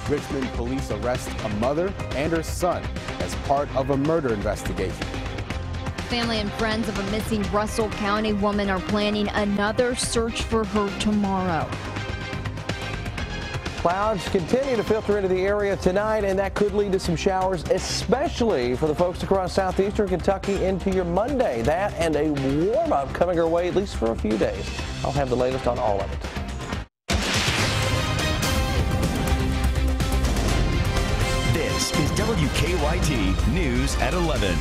Richmond police arrest a mother and her son as part of a murder investigation. Family and friends of a missing Russell County woman are planning another search for her tomorrow. Clouds continue to filter into the area tonight, and that could lead to some showers, especially for the folks across southeastern Kentucky into your Monday. That and a warm-up coming our way, at least for a few days. I'll have the latest on all of it. This is WKYT News at 11.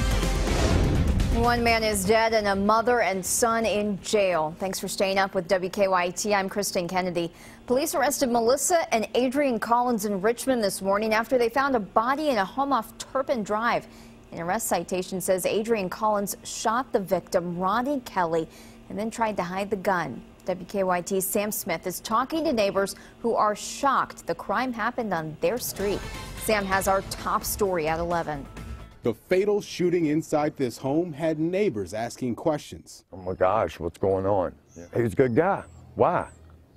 One man is dead and a mother and son in jail. Thanks for staying up with WKYT. I'm Kristen Kennedy. Police arrested Melissa and Adrian Collins in Richmond this morning after they found a body in a home off Turpin Drive. An arrest citation says Adrian Collins shot the victim, Ronnie Kelly, and then tried to hide the gun. WKYT's Sam Smith is talking to neighbors who are shocked the crime happened on their street. Sam has our top story at 11. The fatal shooting inside this home had neighbors asking questions. Oh my gosh, what's going on? He's a good guy. Why?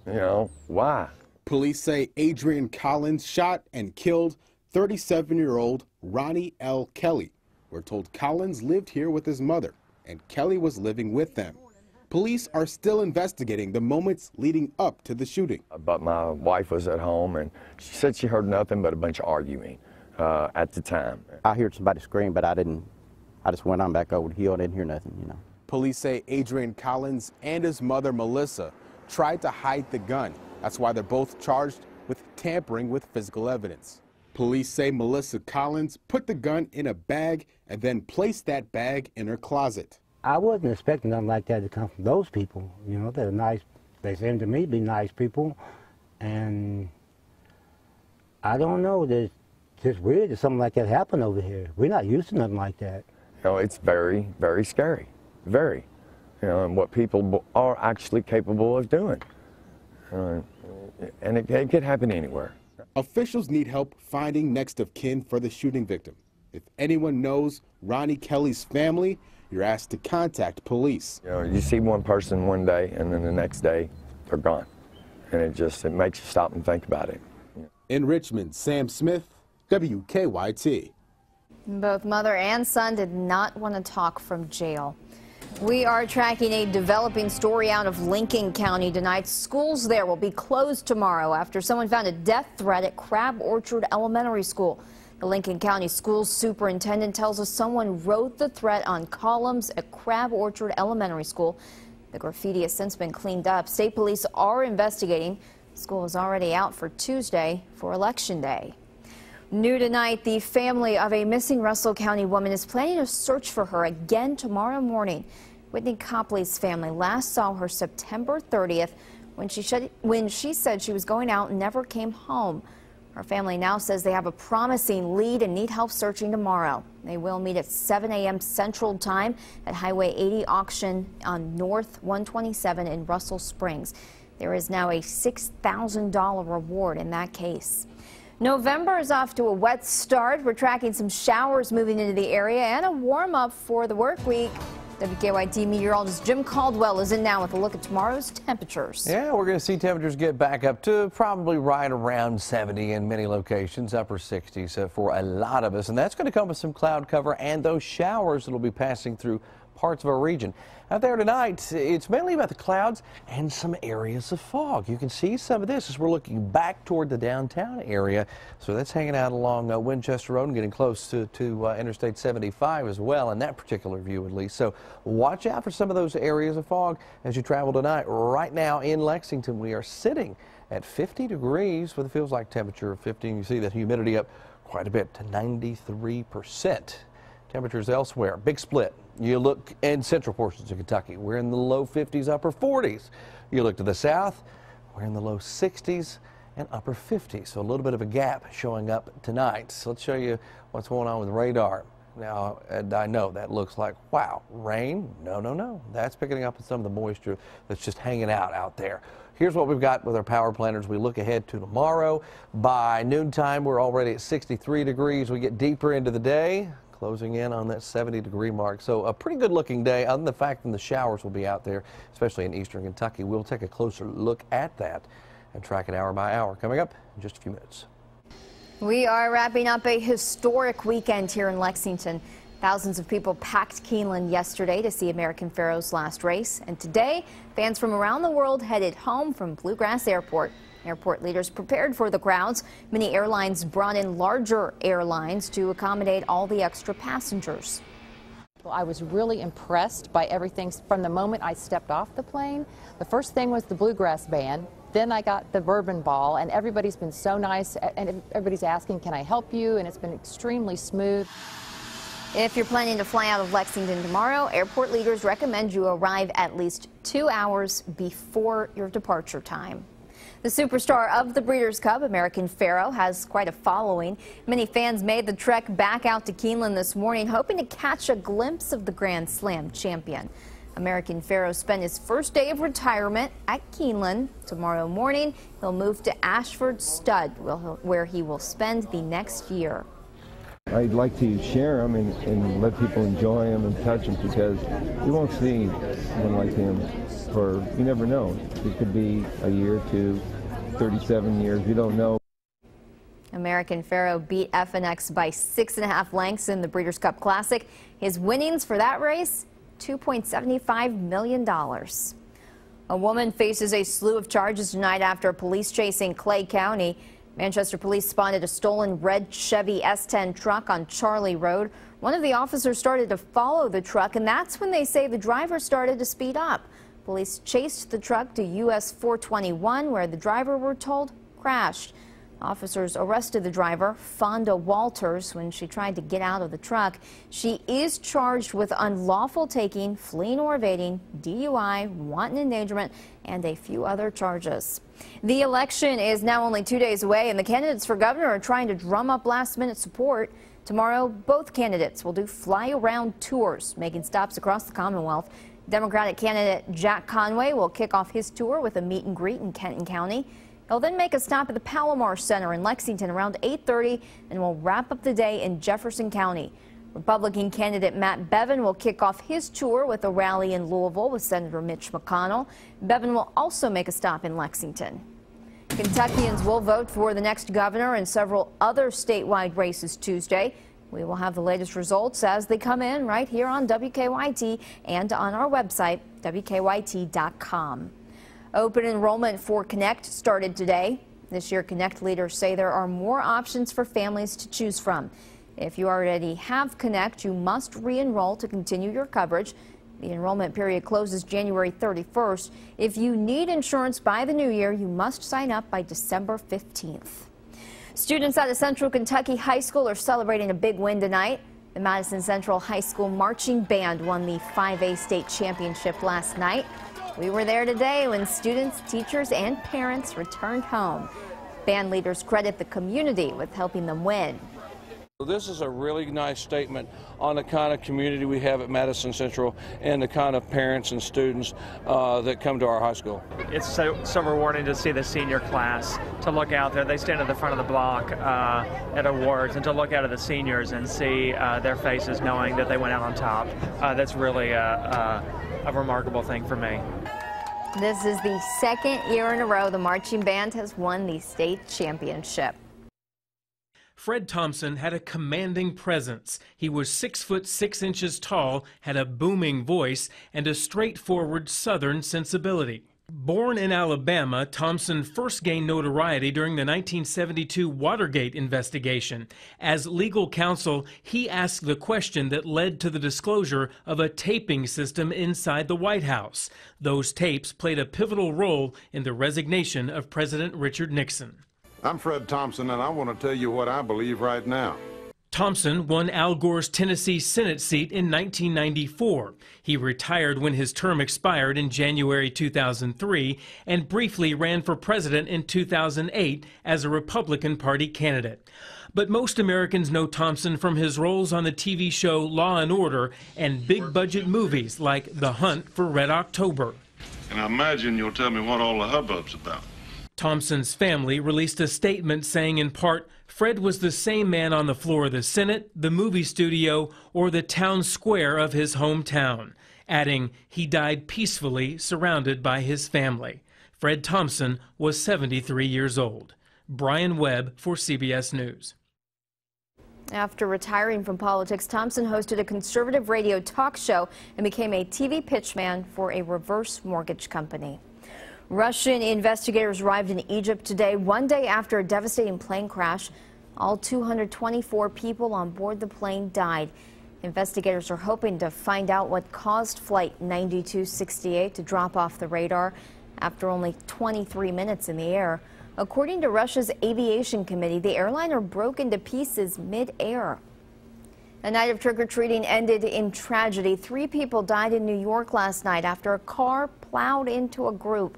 You know, why? Police say Adrian Collins shot and killed 37-year-old Ronnie L. Kelly. We're told Collins lived here with his mother, and Kelly was living with them. Police are still investigating the moments leading up to the shooting. But my wife was at home, and she said she heard nothing but a bunch of arguing at the time. I heard somebody scream, but I just went on back over the hill. I didn't hear nothing, you know. Police say Adrian Collins and his mother, Melissa, tried to hide the gun. That's why they're both charged with tampering with physical evidence. Police say Melissa Collins put the gun in a bag and then placed that bag in her closet. I wasn't expecting nothing like that to come from those people. You know, they're nice. They seem to me to be nice people. And I don't know, it's just weird that something like that happened over here. We're not used to nothing like that. You know, it's very, very scary. Very. You know, and what people are actually capable of doing. And it could happen anywhere. Officials need help finding next of kin for the shooting victim. If anyone knows Ronnie Kelly's family, you're asked to contact police. You know, you see one person one day, and then the next day, they're gone. And it makes you stop and think about it. In Richmond, Sam Smith, WKYT. Both mother and son did not want to talk from jail. We are tracking a developing story out of Lincoln County tonight. Schools there will be closed tomorrow after someone found a death threat at Crab Orchard Elementary School. The Lincoln County Schools superintendent tells us someone wrote the threat on columns at Crab Orchard Elementary School. The graffiti has since been cleaned up. State police are investigating. School is already out for Tuesday for Election Day. New tonight, the family of a missing Russell County woman is planning a search for her again tomorrow morning. Whitney Copley's family last saw her September 30th when she said she was going out and never came home. Her family now says they have a promising lead and need help searching tomorrow. They will meet at 7 a.m. Central Time at Highway 80 auction on North 127 in Russell Springs. There is now a $6,000 reward in that case. November is off to a wet start. We're tracking some showers moving into the area and a warm-up for the work week. WKYT meteorologist Jim Caldwell is in now with a look at tomorrow's temperatures. Yeah, we're going to see temperatures get back up to probably right around 70 in many locations, upper 60s for a lot of us. And that's going to come with some cloud cover and those showers that will be passing through parts of our region. Out there tonight, it's mainly about the clouds and some areas of fog. You can see some of this as we're looking back toward the downtown area. So that's hanging out along Winchester Road and getting close to Interstate 75 as well, in that particular view at least. So watch out for some of those areas of fog as you travel tonight. Right now in Lexington, we are sitting at 50 degrees with a feels like temperature of 50. You see that humidity up quite a bit to 93%. Temperatures elsewhere, big split. You look in central portions of Kentucky, we're in the low 50s, upper 40s. You look to the south, we're in the low 60s and upper 50s. So a little bit of a gap showing up tonight. So let's show you what's going on with radar. Now, and I know that looks like, wow, rain? No, no, no. That's picking up some of the moisture that's just hanging out there. Here's what we've got with our power planners. We look ahead to tomorrow. By noontime, we're already at 63 degrees. We get deeper into the day, closing in on that 70-degree mark. So a pretty good looking day, other than the fact that the showers will be out there, especially in eastern Kentucky. We'll take a closer look at that and track it hour by hour coming up in just a few minutes. We are wrapping up a historic weekend here in Lexington. Thousands of people packed Keeneland yesterday to see American Pharoah's last race. And today, fans from around the world headed home from Bluegrass Airport. Airport leaders prepared for the crowds. Many airlines brought in larger airlines to accommodate all the extra passengers. I was really impressed by everything from the moment I stepped off the plane. The first thing was the Bluegrass Band. Then I got the Bourbon Ball, and everybody's been so nice, and everybody's asking, can I help you? And it's been extremely smooth. If you're planning to fly out of Lexington tomorrow, airport leaders recommend you arrive at least 2 hours before your departure time. The superstar of the Breeders' Cup, American Pharoah, has quite a following. Many fans made the trek back out to Keeneland this morning, hoping to catch a glimpse of the Grand Slam champion. American Pharoah spent his first day of retirement at Keeneland. Tomorrow morning, he'll move to Ashford Stud, where he will spend the next year. I'd like to share them and let people enjoy them and touch them, because you won't see one like him for, you never know. It could be a year to 37 years, you don't know. American Pharoah beat FNX by 6.5 lengths in the Breeders' Cup Classic. His winnings for that race, $2.75 million. A woman faces a slew of charges tonight after a police chase in Clay County. Manchester police spotted a stolen red Chevy S10 truck on Charlie Road. One of the officers started to follow the truck, and that's when they say the driver started to speed up. Police chased the truck to US 421, where the driver, we're told, crashed. Officers arrested the driver, Fonda Walters, when she tried to get out of the truck. She is charged with unlawful taking, fleeing or evading, DUI, wanton endangerment, and a few other charges. The election is now only 2 days away, and the candidates for governor are trying to drum up last-minute support. Tomorrow, both candidates will do fly-around tours, making stops across the Commonwealth. Democratic candidate Jack Conway will kick off his tour with a meet and greet in Kenton County. He'll then make a stop at the Palomar Center in Lexington around 8:30 and will wrap up the day in Jefferson County. Republican candidate Matt Bevin will kick off his tour with a rally in Louisville with Senator Mitch McConnell. Bevin will also make a stop in Lexington. Kentuckians will vote for the next governor and several other statewide races Tuesday. We will have the latest results as they come in right here on WKYT and on our website, WKYT.com. Open enrollment for Connect started today. This year, Connect leaders say there are more options for families to choose from. If you already have Connect, you must re-enroll to continue your coverage. The enrollment period closes January 31st. If you need insurance by the new year, you must sign up by December 15th. Students at a Central Kentucky high school are celebrating a big win tonight. The Madison Central High School Marching Band won the 5A state championship last night. We were there today when students, teachers, and parents returned home. Band leaders credit the community with helping them win. This is a really nice statement on the kind of community we have at Madison Central and the kind of parents and students that come to our high school. It's so rewarding to see the senior class, to look out there. They stand at the front of the block at awards, and to look out at the seniors and see their faces knowing that they went out on top. That's really a remarkable thing for me. This is the second year in a row the marching band has won the state championship. Fred Thompson had a commanding presence. He was 6'6" tall, had a booming voice, and a straightforward Southern sensibility. Born in Alabama, Thompson first gained notoriety during the 1972 Watergate investigation. As legal counsel, he asked the question that led to the disclosure of a taping system inside the White House. Those tapes played a pivotal role in the resignation of President Richard Nixon. I'm Fred Thompson, and I want to tell you what I believe right now. Thompson won Al Gore's Tennessee Senate seat in 1994. He retired when his term expired in January 2003 and briefly ran for president in 2008 as a Republican Party candidate. But most Americans know Thompson from his roles on the TV show Law and Order and big-budget movies like The Hunt for Red October. And I imagine you'll tell me what all the hubbub's about. Thompson's family released a statement saying in part, Fred was the same man on the floor of the Senate, the movie studio, or the town square of his hometown, adding he died peacefully surrounded by his family. Fred Thompson was 73 years old. Brian Webb for CBS News. After retiring from politics, Thompson hosted a conservative radio talk show and became a TV pitchman for a reverse mortgage company. Russian investigators arrived in Egypt today, one day after a devastating plane crash. All 224 people on board the plane died. Investigators are hoping to find out what caused Flight 9268 to drop off the radar after only 23 minutes in the air. According to Russia's aviation committee, the airliner broke into pieces mid-air. A night of trick-or-treating ended in tragedy. 3 people died in New York last night after a car plowed into a group.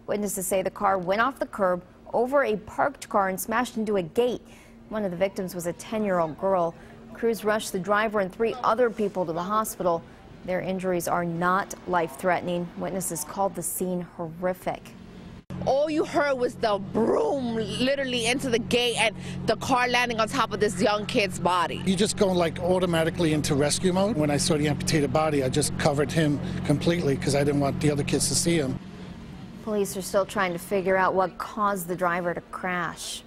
Witnesses say the car went off the curb over a parked car and smashed into a gate. One of the victims was a 10-year-old girl. Crews rushed the driver and 3 other people to the hospital. Their injuries are not life-threatening. Witnesses called the scene horrific. All you heard was the broom literally into the gate and the car landing on top of this young kid's body. You just go like automatically into rescue mode. When I saw the amputated body, I just covered him completely because I didn't want the other kids to see him. Police are still trying to figure out what caused the driver to crash.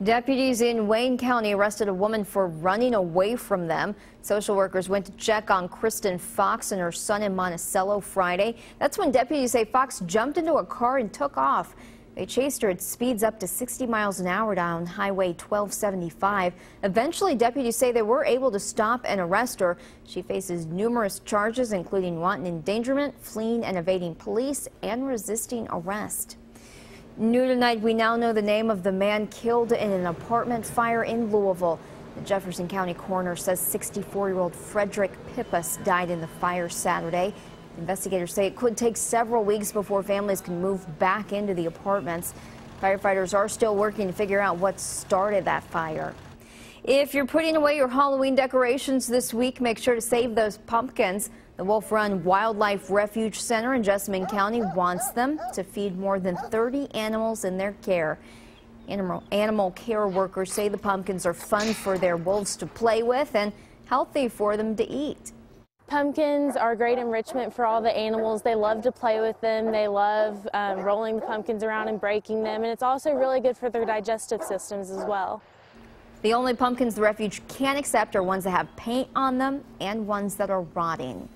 Deputies in Wayne County arrested a woman for running away from them. Social workers went to check on Kristen Fox and her son in Monticello Friday. That's when deputies say Fox jumped into a car and took off. They chased her at speeds up to 60 miles an hour down Highway 1275. Eventually, deputies say they were able to stop and arrest her. She faces numerous charges, including wanton endangerment, fleeing and evading police, and resisting arrest. New tonight, we now know the name of the man killed in an apartment fire in Louisville. The Jefferson County coroner says 64-year-old Frederick Pippas died in the fire Saturday. Investigators say it could take several weeks before families can move back into the apartments. Firefighters are still working to figure out what started that fire. If you're putting away your Halloween decorations this week, make sure to save those pumpkins. The Wolf Run Wildlife Refuge Center in Jessamine County wants them to feed more than 30 animals in their care. Animal care workers say the pumpkins are fun for their wolves to play with and healthy for them to eat. Pumpkins are great enrichment for all the animals. They love to play with them. They love rolling the pumpkins around and breaking them. And it's also really good for their digestive systems as well. The only pumpkins the refuge can accept are ones that have paint on them and ones that are rotting.